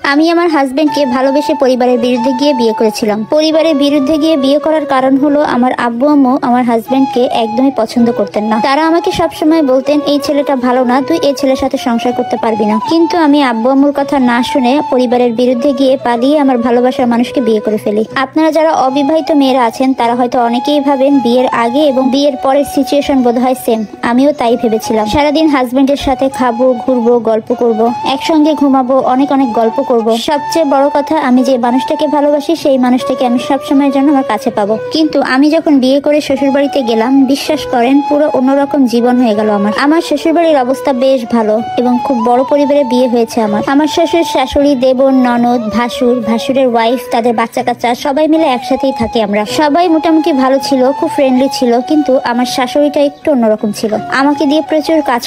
আমি আমার হাজবেন্ডকে ভালোবেসে পরিবারের বিরুদ্ধে গিয়ে বিয়ে করেছিলাম। পরিবারের বিরুদ্ধে গিয়ে বিয়ে করার কারণ হলো আমার আব্বু আম্মু আমার হাজবেন্ডকে একদমই পছন্দ করতেন না। তারা আমাকে সবসময় বলতেন এই ছেলেটা ভালো না, তুই এই ছেলের সাথে সংসার করতে পারবি না। কিন্তু আমি আব্বু আম্মুর কথা না শুনে পরিবারের বিরুদ্ধে গিয়ে পালিয়ে আমার ভালোবাসার মানুষকে বিয়ে করে ফেলি। আপনারা যারা অবিবাহিত মেয়েরা আছেন তারা হয়তো অনেকেই ভাবেন বিয়ের আগে এবং বিয়ের পরের সিচুয়েশন বোধহয় সেম। আমিও তাই ভেবেছিলাম। সারাদিন হাজবেন্ডের সাথে খাবো, ঘুরবো, গল্প করব, একসঙ্গে ঘুমাবো, অনেক অনেক গল্প করব। সবচেয়ে বড় কথা, আমি যে মানুষটাকে ভালোবাসি সেই মানুষটাকে আমি সবসময়ের জন্য আমার কাছে পাবো। কিন্তু আমি যখন বিয়ে করে শ্বশুর বাড়িতে গেলাম, বিশ্বাস করেন পুরো অন্যরকম জীবন হয়ে গেল আমার। আমার শ্বশুর বাড়ির অবস্থা বেশ ভালো এবং খুব বড় পরিবারে বিয়ে হয়েছে আমার শ্বশুর, শাশুড়ি, দেবর, ননদ, ভাসুর, ভাসুরের ওয়াইফ, তাদের বাচ্চা কাচ্চা সবাই মিলে একসাথেই থাকি আমরা। সবাই মোটামুটি ভালো ছিল, খুব ফ্রেন্ডলি ছিল। কিন্তু আমার শাশুড়িটা একটু অন্যরকম ছিল। আমাকে দিয়ে প্রচুর কাজ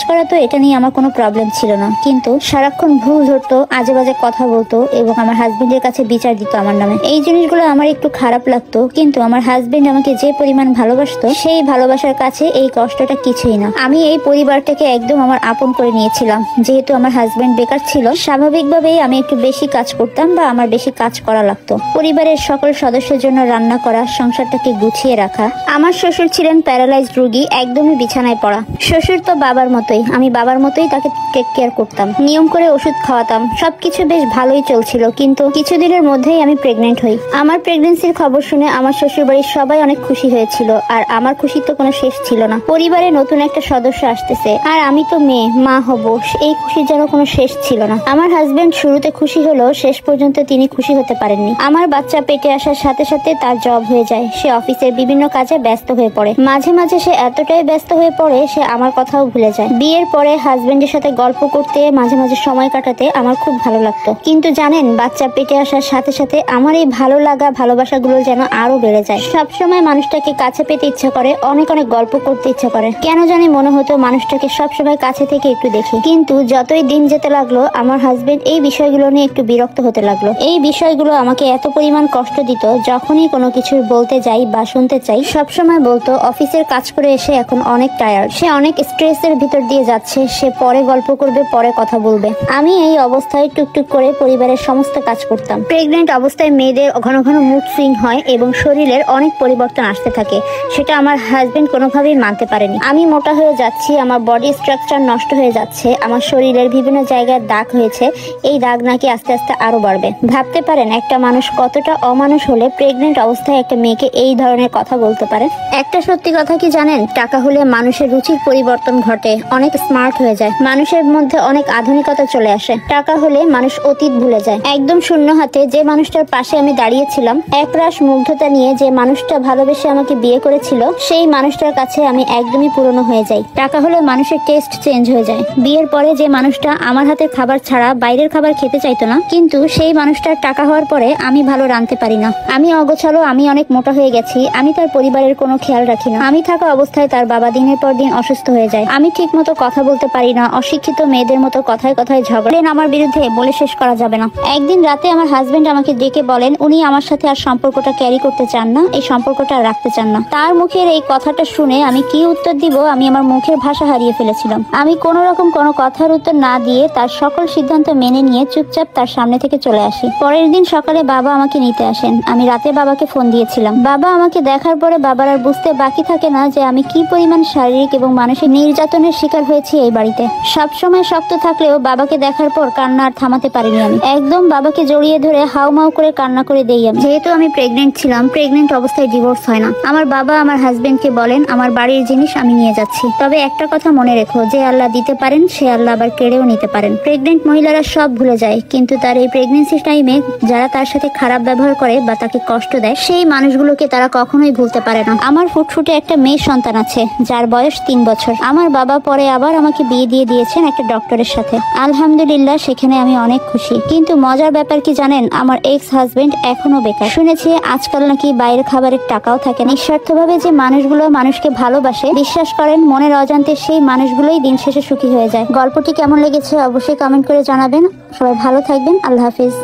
করাতো, এটা নিয়ে আমার কোনো প্রবলেম ছিল না। কিন্তু সারাক্ষণ ভুল ধরতো, আজে বাজে কথা বলতো এবং আমার হাজবেন্ডের কাছে বিচার দিত আমার নামে। এই জিনিসগুলো আমার একটু খারাপ লাগতো। কিন্তু আমার হাজবেন্ড আমাকে যে পরিমাণ ভালোবাসতো, সেই ভালোবাসার কাছে এই কষ্টটা কিছুই না। আমি এই পরিবারটাকে একদম আমার আপন করে নিয়েছিলাম। যেহেতু আমার হাজবেন্ড বেকার ছিল, স্বাভাবিকভাবেই আমি একটু বেশি কাজ করতাম বা আমার বেশি কাজ করা লাগতো। পরিবারের সকল সদস্যের জন্য রান্না করা, সংসারটাকে গুছিয়ে রাখা। আমার শ্বশুর ছিলেন প্যারালাইজড রোগী, একদমই বিছানায় পড়া। শ্বশুর তো বাবার মতোই, আমি বাবার মতোই তাকে টেক কেয়ার করতাম, নিয়ম করে ওষুধ খাওয়াতাম। সবকিছু বেশ ভালোই চলছিল। কিন্তু কিছুদিনের মধ্যেই আমি প্রেগনেন্ট হই। আমার প্রেগনেন্সির খবর শুনে আমার শ্বশুর বাড়ির সবাই অনেক খুশি হয়েছিল। আর আমার খুশির তো কোনো শেষ ছিল না। পরিবারে নতুন একটা সদস্য আসতেছে আর আমি তো মেয়ে, মা হব, এই খুশির যেন কোনো শেষ ছিল না। আমার হাজবেন্ড শুরুতে খুশি হলো, শেষ পর্যন্ত তিনি খুশি হতে পারেননি। আমার বাচ্চা পেটে আসার সাথে সাথে তার জব হয়ে যায়। সে অফিসের বিভিন্ন কাজে ব্যস্ত হয়ে পড়ে। মাঝে মাঝে সে এতটাই ব্যস্ত হয়ে পড়ে সে আমার কথাও ভুলে যায়। বিয়ের পরে হাজবেন্ডের সাথে গল্প করতে, মাঝে মাঝে সময় কাটাতে আমার খুব ভালো লাগতো। কিন্তু জানেন, বাচ্চা পেটে আসার সাথে সাথে আমার এই ভালো লাগা, ভালোবাসাগুলো যেন আরো বেড়ে যায়। সবসময় মানুষটাকে কাছে পেতে ইচ্ছা করে, অনেক অনেক গল্প করতে ইচ্ছা করে। কেন জানি মনে হতো মানুষটাকে সবসময় কাছে থেকে একটু দেখি। কিন্তু যতই দিন যেতে লাগলো, আমার হাজবেন্ড এই বিষয়গুলো নিয়ে একটু বিরক্ত হতে লাগলো। এই বিষয়গুলো আমাকে এত পরিমাণ কষ্ট দিত, যখনই কোনো কিছু বলতে যাই বা শুনতে চাই, সবসময় বলতো অফিসের কাজ করে এসে এখন অনেক টায়ার্ড, সে অনেক স্ট্রেসের ভিতর দিয়ে যাচ্ছে, সে পরে গল্প করবে, পরে কথা বলবে। আমি এই অবস্থায় টুকটুক করে পরিবারের সমস্ত কাজ করতাম। প্রেগনেন্ট অবস্থায় মেয়েদের ঘন ঘন মুড সুইং হয় এবং শরীরের অনেক পরিবর্তন আসতে থাকে। সেটা আমার হাজবেন্ড কোনোভাবেই মানতে পারেনি। আমি মোটা হয়ে যাচ্ছি, আমার বডি স্ট্রাকচার নষ্ট হয়ে যাচ্ছে, আমার শরীরের বিভিন্ন জায়গায় দাগ হয়েছে। এই দাগ নাকি আস্তে আস্তে আরো বাড়বে। ভাবতে পারেন একটা মানুষ কতটা অমানুষ হলে প্রেগনেন্ট অবস্থায় একটা মেয়েকে এই ধরনের কথা বলতে পারে। একটা সত্যি কথা কি জানেন, টাকা হলে মানুষের রুচির পরিবর্তন ঘটে, অনেক স্মার্ট হয়ে যায়, মানুষের মধ্যে অনেক আধুনিকতা চলে আসে। টাকা হলে মানুষ অতীত ভুলে যায়। একদম শূন্য হাতে যে মানুষটার পাশে আমি দাঁড়িয়েছিলাম, একরাশ মুগ্ধতা নিয়ে যে মানুষটা ভালোবেসে আমাকে বিয়ে করেছিল, সেই মানুষটার কাছে আমি একদমই পুরনো হয়ে যাই। টাকা হলে মানুষের টেস্ট চেঞ্জ হয়ে যায়। বিয়ের পরে যে মানুষটা আমার হাতের খাবার ছাড়া বাইরের খাবার খেতে চাইতো না, কিন্তু সেই মানুষটার টাকা হওয়ার পরে আমি ভালো রাঁধতে পারি না, আমি অগোছালো, আমি অনেক মোটা হয়ে গেছি, আমি তার পরিবারের কোনো খেয়াল রাখি না। আমি থাকা অবস্থায় তার বাবা দিনের পর দিন অসুস্থ হয়ে যায়। আমি ঠিক মতো কথা বলতে পারি না, অশিক্ষিত মেয়েদের মতো কথায় কথায় ঝগড়েন আমার বিরুদ্ধে, বলে শেষ করা যাবে না। একদিন রাতে আমার হাজবেন্ড আমাকে ডেকে বলেন উনি আমার সাথে আর সম্পর্কটা ক্যারি করতে চান না, এই সম্পর্কটা রাখতে চান না। তার মুখের এই কথাটা শুনে আমি কি উত্তর দিব, আমি আমার মুখের ভাষা হারিয়ে ফেলেছিলাম। আমি কোনো রকম কোনো কথার উত্তর না দিয়ে তার সকল সিদ্ধান্ত মেনে নিয়ে চুপচাপ তার সামনে থেকে চলে আসি। পরের দিন সকালে বাবা আমাকে নিতে আসেন। আমি রাতে বাবাকে ফোন দিয়েছিলাম। বাবা আমাকে দেখার পরে বাবার আর বুঝতে বাকি থাকে না যে আমি কি পরিমাণ শারীরিক এবং মানসিক নির্যাতনের শিকার হয়েছি এই বাড়িতে। সবসময় শক্ত থাকলেও বাবাকে দেখার পর কান্না আর থামাতে পারিনি আমি। একদম বাবাকে জড়িয়ে ধরে হাউমাউ করে কান্না করে দেই আমি। যেহেতু আমি প্রেগনেন্ট ছিলাম, প্রেগনেন্ট অবস্থায় ডিভোর্স হয় না। আমার বাবা আমার হাজবেন্ডকে বলেন আমার বাড়ির জিনিস আমি নিয়ে যাচ্ছি, তবে একটা কথা মনে রেখো, যে আল্লাহ দিতে পারেন সে আল্লাহ আবার কেড়েও নিতে পারেন। প্রেগনেন্ট মহিলারা সব ভুলে যায়, কিন্তু তার এই প্রেগনেন্সি টাইমে যারা তার সাথে খারাপ ব্যবহার করে বা তাকে কষ্ট দেয়, সেই মানুষগুলোকে তারা কখনোই ভুলতে পারে না। আমার ফুটফুটে একটা মেয়ে সন্তান আছে যার বয়স 3 বছর। আমার বাবা পরে আবার আমাকে বিয়ে দিয়ে দিয়েছেন একটা ডক্টরের সাথে। আলহামদুলিল্লাহ, সেখানে আমি অনেক খুশি। কিন্তু মজার ব্যাপার কি জানেন, আমার এক্স হাজবেন্ড এখনো বেকার। শুনেছি আজকাল নাকি বাইরের খাবারের টাকাও থাকে। নিঃস্বার্থভাবে যে মানুষগুলো মানুষকে ভালোবাসে, বিশ্বাস করেন মনের অজান্তে সেই মানুষগুলোই দিন শেষে সুখী হয়ে যায়। গল্পটি কেমন লেগেছে অবশ্যই কমেন্ট করে জানাবেন। সবাই ভালো থাকবেন। আল্লাহ হাফিজ।